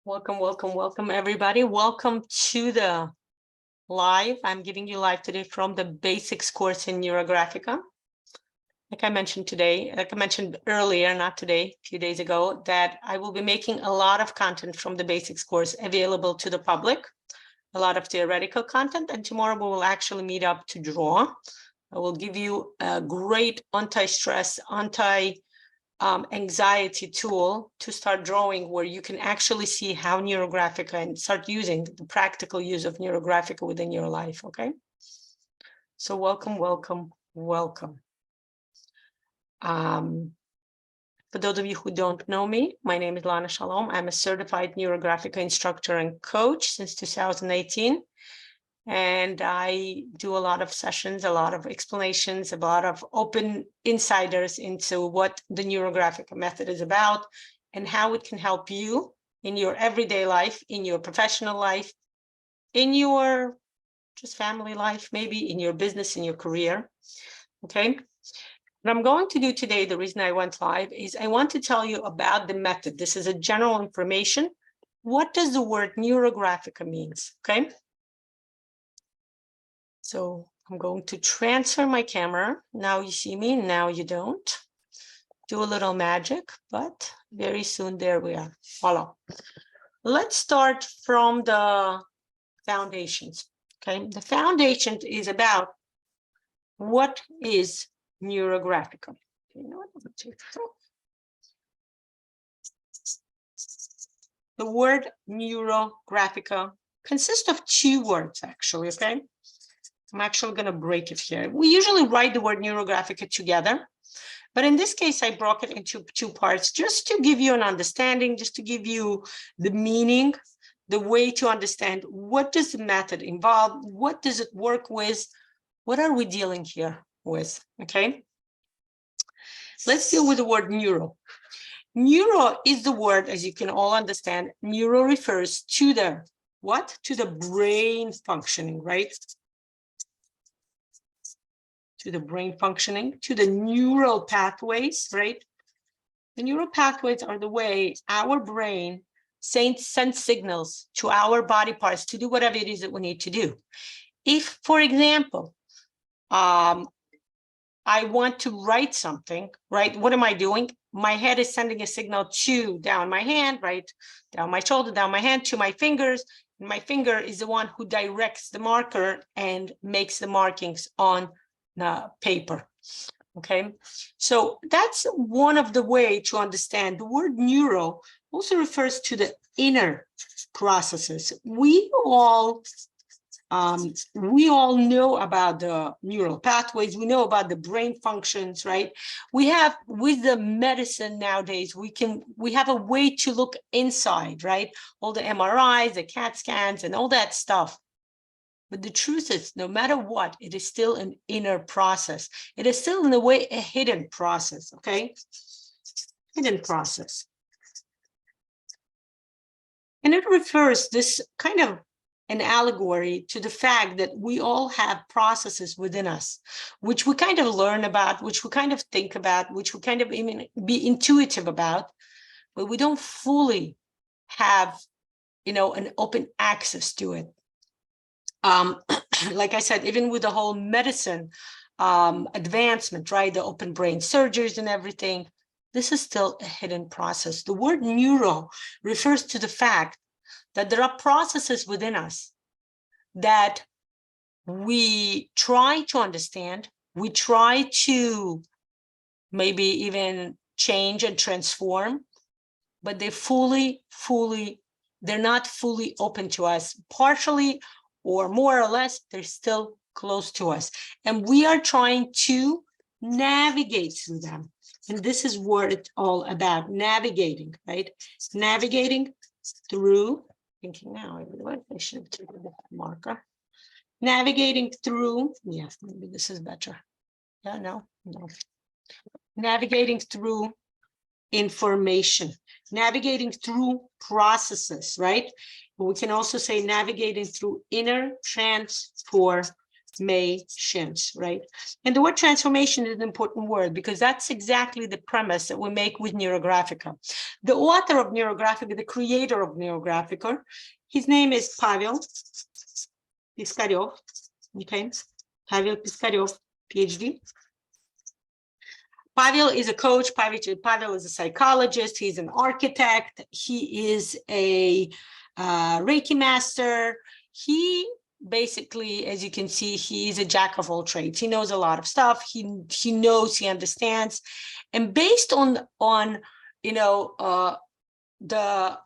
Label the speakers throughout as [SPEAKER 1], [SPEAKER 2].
[SPEAKER 1] Welcome, welcome, welcome, everybody. Welcome to the live. I'm giving you live today from the basics course in Neurographica. Like I mentioned earlier, not today, a few days ago, that I will be making a lot of content from the basics course available to the public, a lot of theoretical content, and tomorrow we will actually meet up to draw. I will give you a great anti-stress, anxiety tool to start drawing, where you can actually see how Neurographica and start using the practical use of Neurographica within your life. Okay, so welcome, welcome, welcome. For those of you who don't know me, my name is Lana Shalom. I'm a certified Neurographica instructor and coach since 2018. And I do a lot of sessions, a lot of explanations, a lot of open insiders into what the Neurographic method is about and how it can help you in your everyday life, in your professional life, in your just family life, maybe in your business, in your career. Okay. What I'm going to do today, the reason I went live, is I want to tell you about the method. This is a general information. What does the word Neurographica means? Okay. So I'm going to transfer my camera. Now you see me, now you don't. Do a little magic, but very soon there we are. Voila. Let's start from the foundations. Okay, the foundation is about what is Neurographica. You know what? The word Neurographica consists of two words, actually. Okay. I'm actually going to break it here. We usually write the word Neurographica together, but in this case, I broke it into two parts just to give you an understanding, just to give you the meaning, the way to understand what does the method involve, what does it work with, what are we dealing here with, okay? Let's deal with the word neuro. Neuro is the word, as you can all understand. Neuro refers to the what? To the brain functioning, right? To the brain functioning, to the neural pathways, right? The neural pathways are the way our brain sends signals to our body parts to do whatever it is that we need to do. If, for example, I want to write something, right? What am I doing? My head is sending a signal to down my hand, right? Down my shoulder, down my hand, to my fingers. And my finger is the one who directs the marker and makes the markings on the paper. Okay, so that's one of the way to understand. The word neuro also refers to the inner processes. We all know about the neural pathways. We know about the brain functions, right? We have, with the medicine nowadays, we have a way to look inside, right? All the MRIs, the CAT scans, and all that stuff. But the truth is, no matter what, it is still an inner process. It is still, in a way, a hidden process, okay? Hidden process. And it refers, this kind of an allegory, to the fact that we all have processes within us, which we kind of learn about, which we kind of think about, which we kind of even be intuitive about, but we don't fully have, an open access to it. Like I said, even with the whole medicine advancement, right? The open brain surgeries and everything, this is still a hidden process. The word neuro refers to the fact that there are processes within us that we try to understand, we try to maybe even change and transform, but they're not fully open to us, partially or more or less, they're still close to us. And we are trying to navigate through them. And this is what it's all about, navigating, right? Navigating through, thinking now, I should take a marker. Navigating through, yes, maybe this is better. Yeah, no. Navigating through information, navigating through processes, right? But we can also say navigating through inner transformation. right? And the word transformation is an important word because that's exactly the premise that we make with Neurographica. The author of Neurographica, the creator of Neurographica, his name is Pavel Piskaryov, okay? Pavel Piskaryov, PhD. Pavel is a coach. Pavel is a psychologist. He's an architect. He is a Reiki master. He basically, as you can see, he's a jack of all trades. He knows a lot of stuff. He knows, he understands, and based on the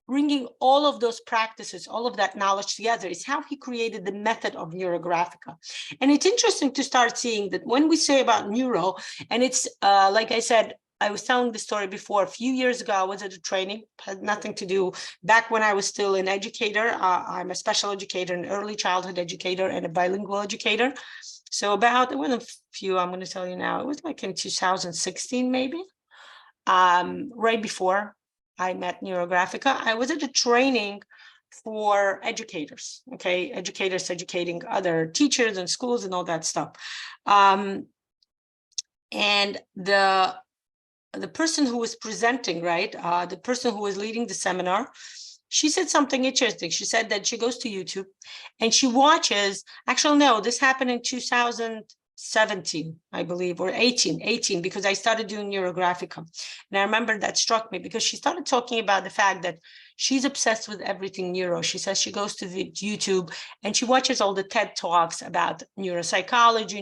[SPEAKER 1] bringing all of those practices, all of that knowledge together is how he created the method of Neurographica. And it's interesting to start seeing that when we say about neuro, and it's like I said, I was telling the story before, a few years ago, I was at a training, had nothing to do, back when I was still an educator. I'm a special educator, an early childhood educator, and a bilingual educator. So about, one of few, I'm going to tell you now, it was like in 2016, maybe, right before I met Neurographica. I was at a training for educators, okay, educators educating other teachers and schools and all that stuff. And the person who was presenting, right, the person who was leading the seminar, she said something interesting. She said that she goes to YouTube and she watches, actually, no, this happened in 2017, I believe, or 18, because I started doing Neurographica. And I remember that struck me because she started talking about the fact that she's obsessed with everything neuro. She says she goes to the YouTube and she watches all the TED Talks about neuropsychology,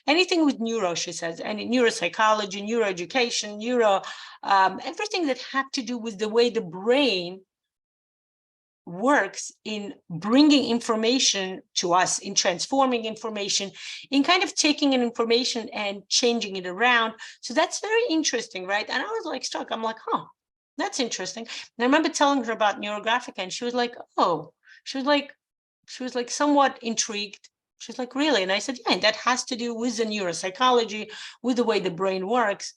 [SPEAKER 1] anything with neuro, she says, and neuropsychology, neuroeducation, everything that had to do with the way the brain works in bringing information to us, in transforming information, in kind of taking an information and changing it around. So that's very interesting, right? And I was like struck. I'm like, huh, that's interesting. And I remember telling her about Neurographica, and she was like, oh, she was like somewhat intrigued. She was like, really? And I said, yeah, and that has to do with the neuropsychology, with the way the brain works.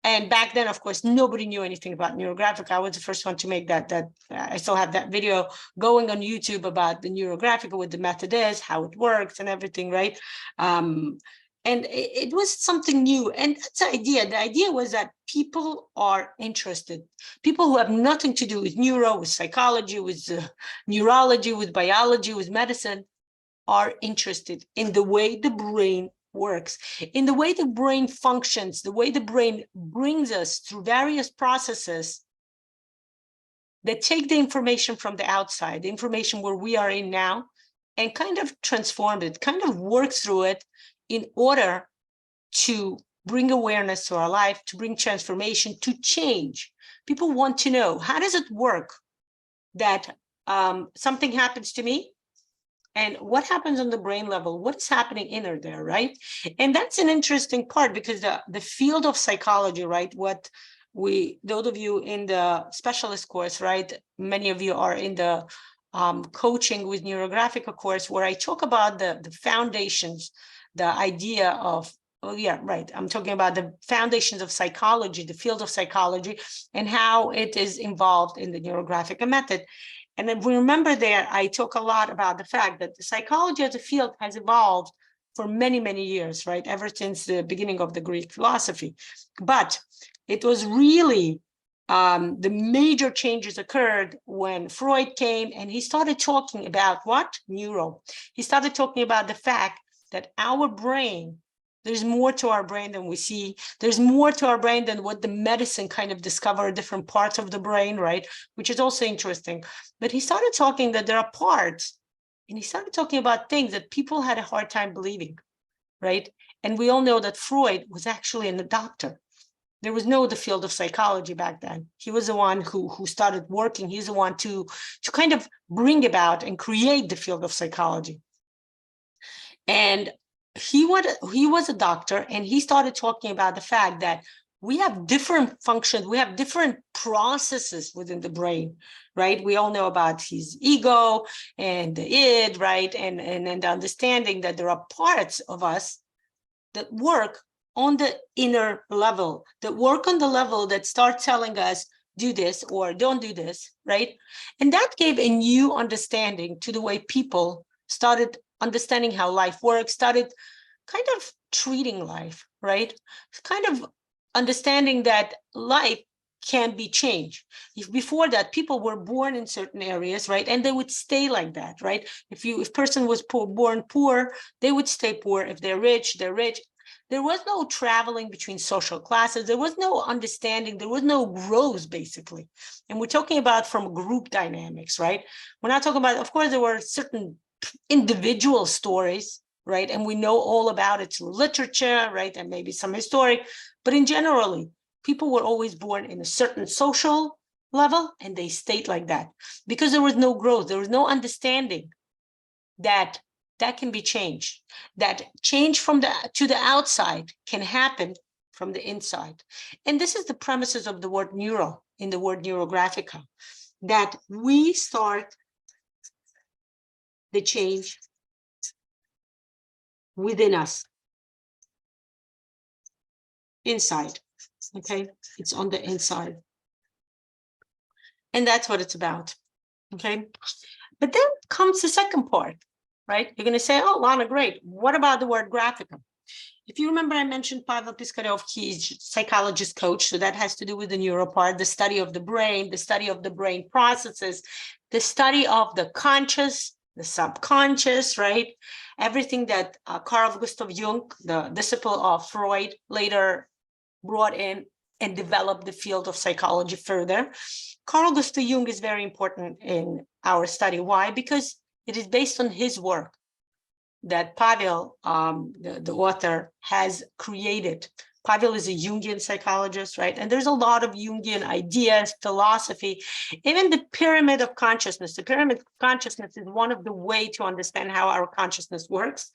[SPEAKER 1] And back then, of course, nobody knew anything about Neurographica. I was the first one to make that. I still have that video going on YouTube about the Neurographica, what the method is, how it works, and everything, right? And it was something new. And that's the idea. The idea was that people are interested. People who have nothing to do with neuro, with psychology, with neurology, with biology, with medicine, are interested in the way the brain works, in the way the brain functions, the way the brain brings us through various processes that take the information from the outside, the information where we are in now, and kind of transform it, kind of work through it in order to bring awareness to our life, to bring transformation, to change. People want to know, how does it work that something happens to me? And what happens on the brain level? What is happening inner there, right? And that's an interesting part because the field of psychology, right? What those of you in the specialist course, right? Many of you are in the coaching with Neurographica course, where I talk about the foundations, the idea of, oh yeah, right. I'm talking about the foundations of psychology, the field of psychology, and how it is involved in the Neurographica method. And then we remember there, I talk a lot about the fact that the psychology as a field has evolved for many, many years, right? Ever since the beginning of the Greek philosophy. But it was really the major changes occurred when Freud came and he started talking about what? Neuro. He started talking about the fact that our brain, there's more to our brain than we see. There's more to our brain than what the medicine kind of discovered, different parts of the brain, right? Which is also interesting. But he started talking that there are parts, and he started talking about things that people had a hard time believing, right? And we all know that Freud was actually a doctor. There was no the field of psychology back then. He was the one who started working. He's the one to kind of bring about and create the field of psychology. And he was a doctor, and he started talking about the fact that we have different functions, we have different processes within the brain, right? We all know about his ego and the id, right? And the understanding that there are parts of us that work on the inner level, that work on the level that start telling us, do this or don't do this, right? And that gave a new understanding to the way people started understanding how life works, started kind of treating life, right? Kind of understanding that life can be changed. If before that, people were born in certain areas, right? And they would stay like that, right? If person was born poor, they would stay poor. If they're rich, they're rich. There was no traveling between social classes. There was no understanding. There was no growth, basically. And we're talking about from group dynamics, right? We're not talking about, of course, there were certain individual stories, right? And we know all about it through literature, right? And maybe some historic, but in generally, people were always born in a certain social level and they stayed like that because there was no growth. There was no understanding that that can be changed, that change from to the outside can happen from the inside. And this is the premises of the word neuro in the word Neurographica, that we start the change within us, inside, okay? It's on the inside. And that's what it's about, okay? But then comes the second part, right? You're gonna say, oh, Lana, great. What about the word graphica? If you remember, I mentioned Pavel Piskaryov, he's psychologist coach. So that has to do with the neuro part, the study of the brain processes, the study of the conscious, the subconscious, right? Everything that Carl Gustav Jung, the disciple of Freud, later brought in and developed the field of psychology further. Carl Gustav Jung is very important in our study. Why? Because it is based on his work that Pavel, the author, has created. Pavel is a Jungian psychologist, right? And there's a lot of Jungian ideas, philosophy, even the pyramid of consciousness. The pyramid of consciousness is one of the ways to understand how our consciousness works.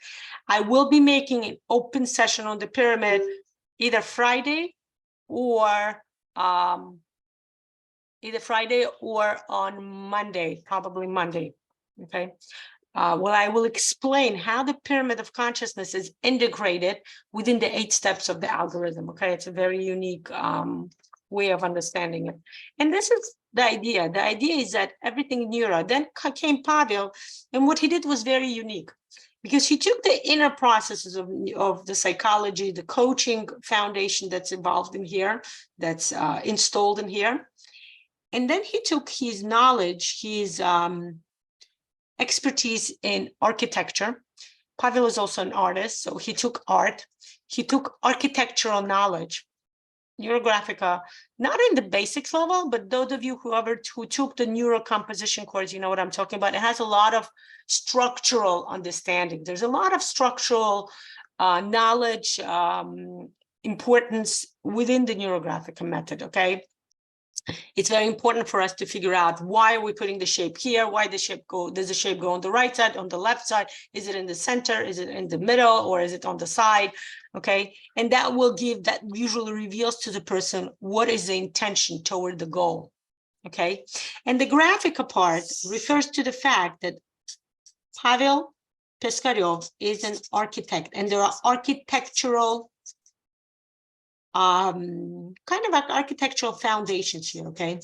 [SPEAKER 1] I will be making an open session on the pyramid either Friday or on Monday, probably Monday, okay? Well, I will explain how the pyramid of consciousness is integrated within the 8 steps of the algorithm, okay? It's a very unique way of understanding it. And this is the idea. The idea is that everything neuro, then came Pavel, and what he did was very unique because he took the inner processes of the psychology, the coaching foundation that's involved in here, that's installed in here. And then he took his knowledge, his expertise in architecture. Pavel is also an artist, so he took art. He took architectural knowledge, Neurographica, not in the basics level, but those of you who took the neurocomposition course, you know what I'm talking about. It has a lot of structural understanding. There's a lot of structural knowledge, importance within the Neurographica method, okay? It's very important for us to figure out why are we putting the shape here? Why does the shape go on the right side, on the left side? Is it in the center? Is it in the middle? Or is it on the side? Okay. And that usually reveals to the person what is the intention toward the goal. Okay. And the Graphica part refers to the fact that Pavel Piskaryov is an architect, and there are architectural kind of like architectural foundations here, okay?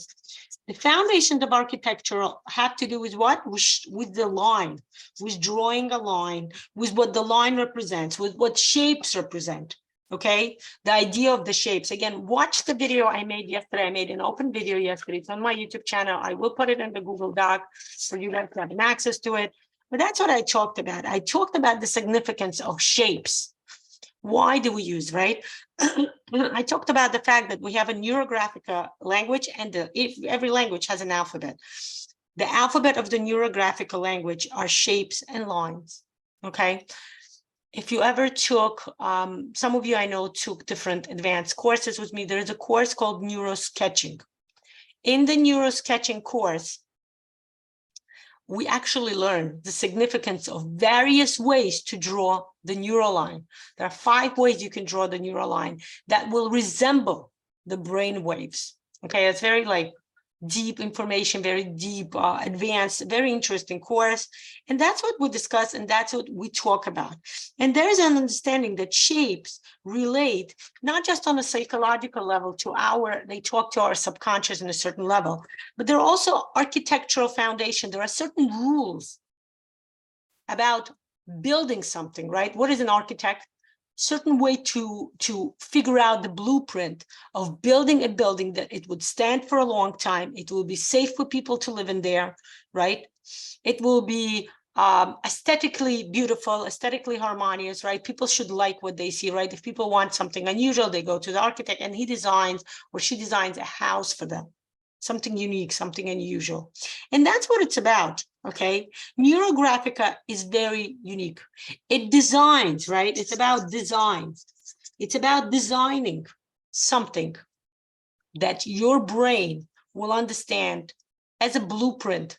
[SPEAKER 1] The foundations of architectural have to do with what? With the line, with drawing a line, with what the line represents, with what shapes represent, okay? The idea of the shapes. Again, watch the video I made yesterday. I made an open video yesterday. It's on my YouTube channel. I will put it in the Google Doc for you guys to have access to it. But that's what I talked about. I talked about the significance of shapes. Why do we use, right? I talked about the fact that we have a Neurographica language, and every language has an alphabet. The alphabet of the Neurographica language are shapes and lines, okay? If you ever took, some of you I know took different advanced courses with me, there's a course called Neurosketching. In the Neurosketching course, we actually learn the significance of various ways to draw the neural line. There are 5 ways you can draw the neural line that will resemble the brain waves. Okay, it's very like deep information, very deep, advanced, very interesting course. And that's what we discuss, and that's what we talk about. And there's an understanding that shapes relate not just on a psychological level they talk to our subconscious in a certain level, but they're also architectural foundation. There are certain rules about building something, right? What is an architect? Certain way to figure out the blueprint of building a building that it would stand for a long time. It will be safe for people to live in there, right? It will be aesthetically beautiful, aesthetically harmonious, right? People should like what they see, right? If people want something unusual, they go to the architect and he designs or she designs a house for them, something unique, something unusual. And that's what it's about, okay? Neurographica is very unique. It designs, right? It's about design. It's about designing something that your brain will understand as a blueprint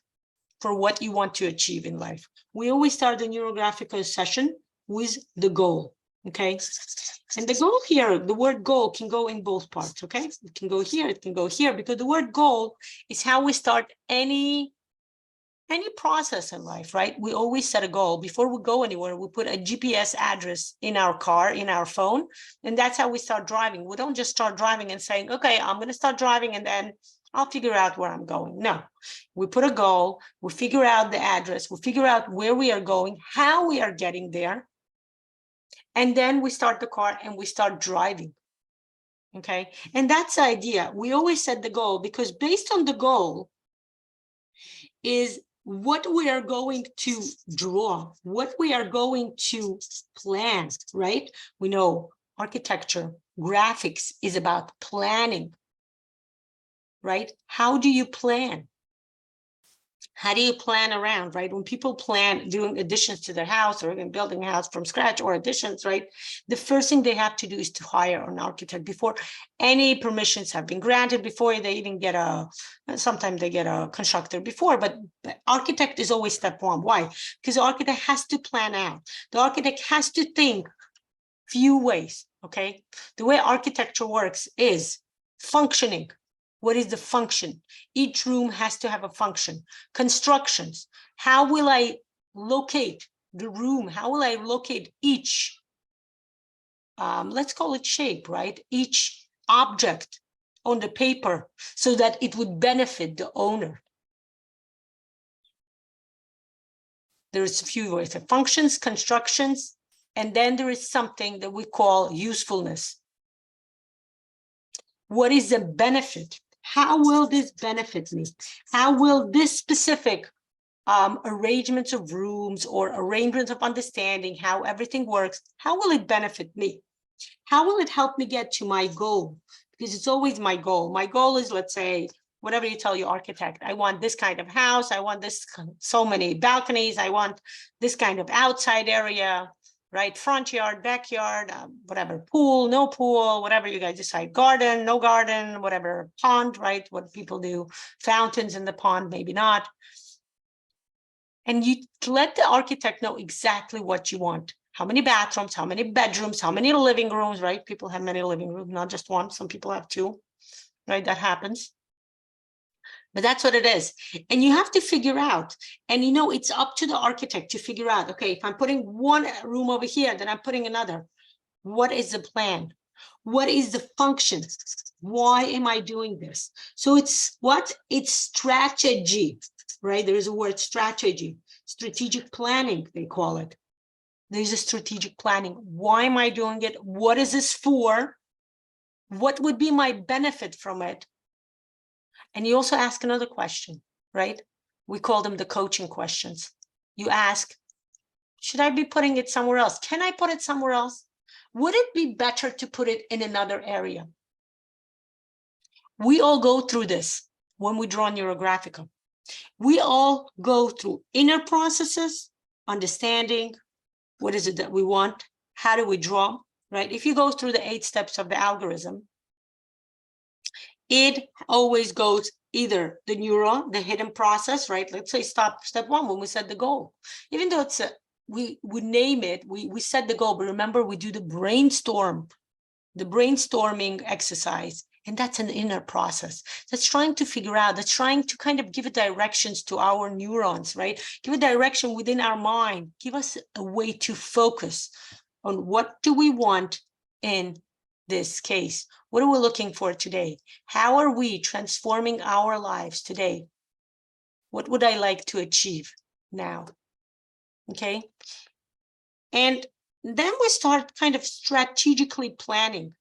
[SPEAKER 1] for what you want to achieve in life. We always start the Neurographica session with the goal, okay? And the goal here, the word goal can go in both parts, okay? It can go here, it can go here, because the word goal is how we start any process in life, right? We always set a goal. Before we go anywhere, we put a GPS address in our car, in our phone, and that's how we start driving. We don't just start driving and saying, okay, I'm going to start driving and then I'll figure out where I'm going. No, we put a goal, we figure out the address, we figure out where we are going, how we are getting there, and then we start the car and we start driving. Okay, and that's the idea. We always set the goal because based on the goal is what we are going to draw, what we are going to plan, right? We know architecture, graphics is about planning, right? How do you plan? How do you plan around, right? When people plan doing additions to their house or even building a house from scratch or additions, right? The first thing they have to do is to hire an architect before any permissions have been granted, before they even get sometimes they get a constructor before, but architect is always step one. Why? Because the architect has to plan out. The architect has to think few ways, okay? The way architecture works is functioning. What is the function? Each room has to have a function. Constructions. How will I locate the room? How will I locate each, let's call it shape, right? Each object on the paper so that it would benefit the owner. There's a few ways, functions, constructions, and then there is something that we call usefulness. What is the benefit? How will this benefit me? How will this specific arrangements of rooms or arrangements of understanding how everything works, how will it benefit me? How will it help me get to my goal? Because it's always my goal. My goal is, let's say, whatever you tell your architect, I want this kind of house, I want this, so many balconies, I want this kind of outside area, right? Front yard, backyard, whatever, pool, no pool, whatever you guys decide, garden, no garden, whatever, pond, right? What people do, fountains in the pond, maybe not. And you let the architect know exactly what you want. How many bathrooms, how many bedrooms, how many living rooms, right? People have many living rooms, not just one. Some people have two, right? That happens. But that's what it is. And you have to figure out, and you know, it's up to the architect to figure out, okay, if I'm putting one room over here, then I'm putting another. What is the plan? What is the function? Why am I doing this? So it's what? It's strategy, right? There's a word strategy, strategic planning, they call it. There's a strategic planning. Why am I doing it? What is this for? What would be my benefit from it? And you also ask another question, right? We call them the coaching questions. You ask, should I be putting it somewhere else? Can I put it somewhere else? Would it be better to put it in another area? We all go through this when we draw Neurographica. We all go through inner processes, understanding what is it that we want, how do we draw, right? If you go through the 8 steps of the algorithm, it always goes either the neuron, the hidden process, right? Let's say step 1 when we set the goal. Even though it's we name it, we set the goal, but remember we do the brainstorming exercise, and that's an inner process. That's trying to figure out, that's trying to kind of give it directions to our neurons, right? Give a direction within our mind, give us a way to focus on what do we want in this case. What are we looking for today? How are we transforming our lives today? What would I like to achieve now? okay? And then we start kind of strategically planning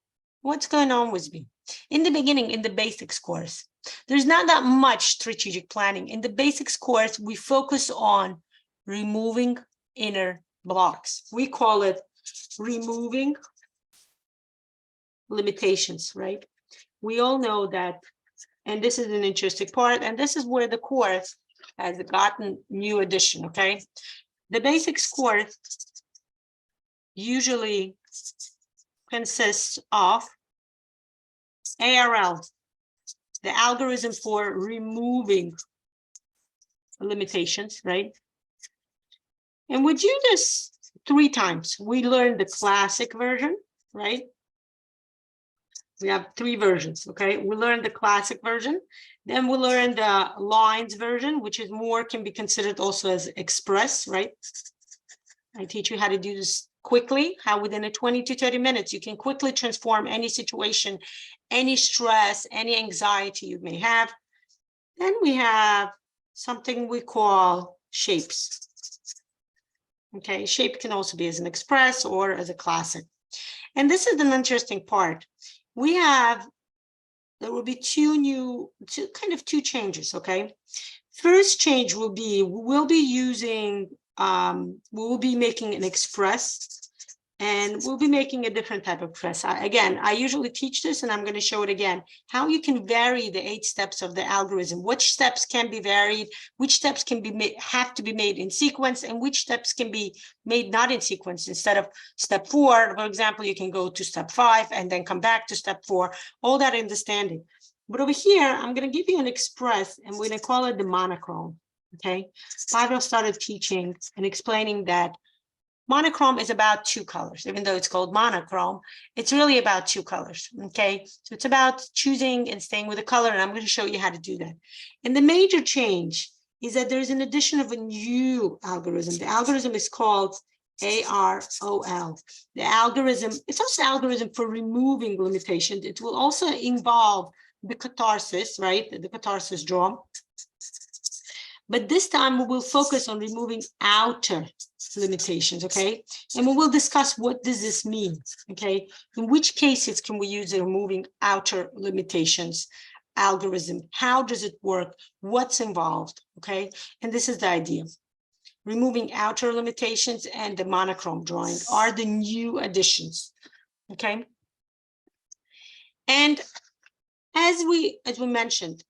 [SPEAKER 1] what's going on with me. In the beginning, in the basics course, there's not that much strategic planning. In the basics course, we focus on removing inner blocks. We call it removing limitations, right? We all know that, and this is an interesting part, and this is where the course has gotten new addition, okay? The basics course usually consists of ARL, the algorithm for removing limitations, right? And we do this 3 times. We learn the classic version, right? We have 3 versions, okay? We learn the classic version. Then we learn the lines version, which is more, can be considered also as express, right? I teach you how to do this quickly, how within a 20 to 30 minutes, you can quickly transform any situation, any stress, any anxiety you may have. Then we have something we call shapes. Okay, shape can also be as an express or as a classic. And this is an interesting part. We have, there will be two changes, okay? First change will be, we'll be using, we'll be making an express, and we'll be making a different type of express. I usually teach this, and I'm going to show it again, how you can vary the 8 steps of the algorithm, which steps can be varied, which steps can be made, have to be made in sequence, and which steps can be made not in sequence. Instead of step 4, for example, you can go to step 5 and then come back to step 4, all that understanding. But over here, I'm going to give you an express, and we're going to call it the monochrome, okay? Pavel started teaching and explaining that monochrome is about 2 colors. Even though it's called monochrome, it's really about 2 colors, okay? So it's about choosing and staying with a color, and I'm going to show you how to do that. And the major change is that there's an addition of a new algorithm. The algorithm is called AROL. The algorithm, it's also an algorithm for removing limitations. It will also involve the catharsis, right? The catharsis draw. But this time we will focus on removing outer limitations, okay? And we will discuss what does this mean, okay? In which cases can we use the removing outer limitations algorithm? How does it work? What's involved, okay? And this is the idea. Removing outer limitations and the monochrome drawing are the new additions, okay? And as we mentioned,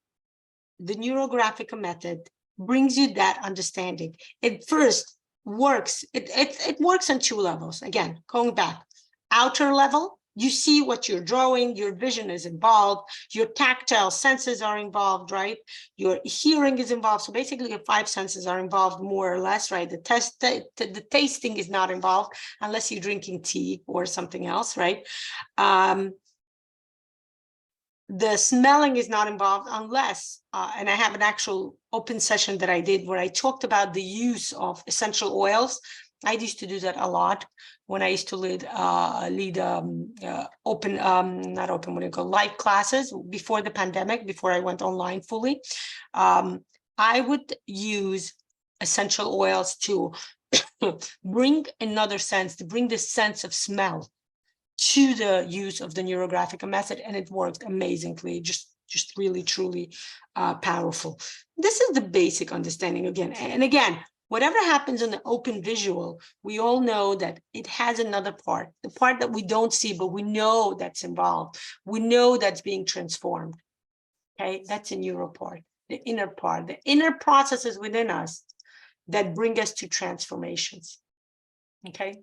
[SPEAKER 1] the Neurographica method brings you that understanding. It first works, it works on 2 levels. Again, going back, outer level, you see what you're drawing, your vision is involved, your tactile senses are involved, right? Your hearing is involved. So basically your 5 senses are involved more or less, right? The tasting is not involved unless you're drinking tea or something else, right? The smelling is not involved unless, and I have an actual open session that I did where I talked about the use of essential oils. I used to do that a lot when I used to lead open, not open, what do you call, live classes before the pandemic, before I went online fully. I would use essential oils to bring another sense, to bring this sense of smell to the use of the Neurographica method, and it worked amazingly, just really, truly powerful. This is the basic understanding again. And again, whatever happens in the open visual, we all know that it has another part, the part that we don't see, but we know that's involved. We know that's being transformed, okay? That's a neuro part, the inner processes within us that bring us to transformations, okay?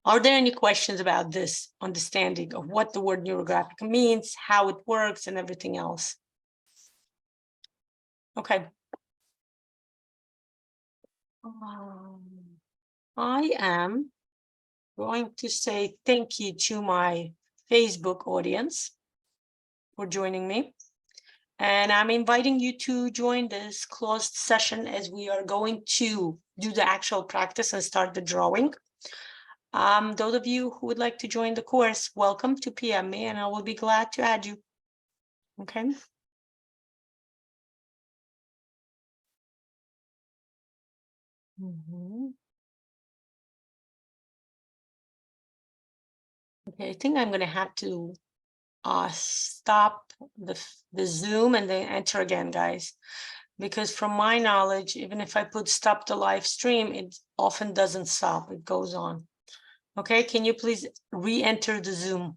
[SPEAKER 1] Are there any questions about this understanding of what the word Neurographica means, how it works, and everything else? Okay. I am going to say thank you to my Facebook audience for joining me. And I'm inviting you to join this closed session as we are going to do the actual practice and start the drawing. Those of you who would like to join the course, welcome to PM me, and I will be glad to add you. Okay. Okay, I think I'm gonna have to stop the Zoom and then enter again, guys. Because from my knowledge, even if I put stop the live stream, it often doesn't stop, it goes on. Okay, can you please re-enter the Zoom?